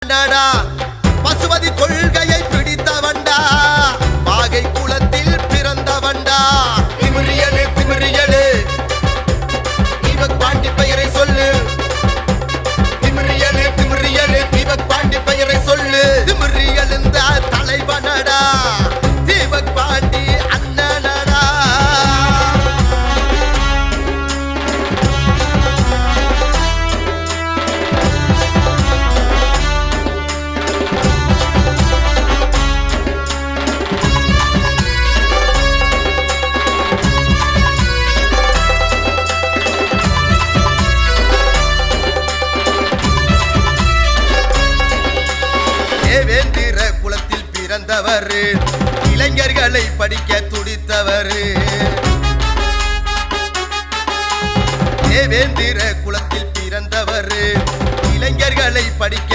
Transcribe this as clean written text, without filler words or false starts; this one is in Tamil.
நடா பசுபதி கொள்கையை பிடித்தவண்டா பாகை குலத்தில் பிறந்தவண்டா திமிரியலே திமிரியலே தீபக் பாண்டி பெயரை சொல்லு திமிரியலே திமிரியலே தீபக் பாண்டி பெயரை சொல்லு திமிரியல் இந்த தலைவனடா தீபக் பாண்டி அண்ணனடா தேவேந்திர குலத்தில் பிறந்தவர் இளைஞர்களை படிக்க துடித்தவர் தேவேந்திர குலத்தில் பிறந்தவர் இளைஞர்களை படிக்க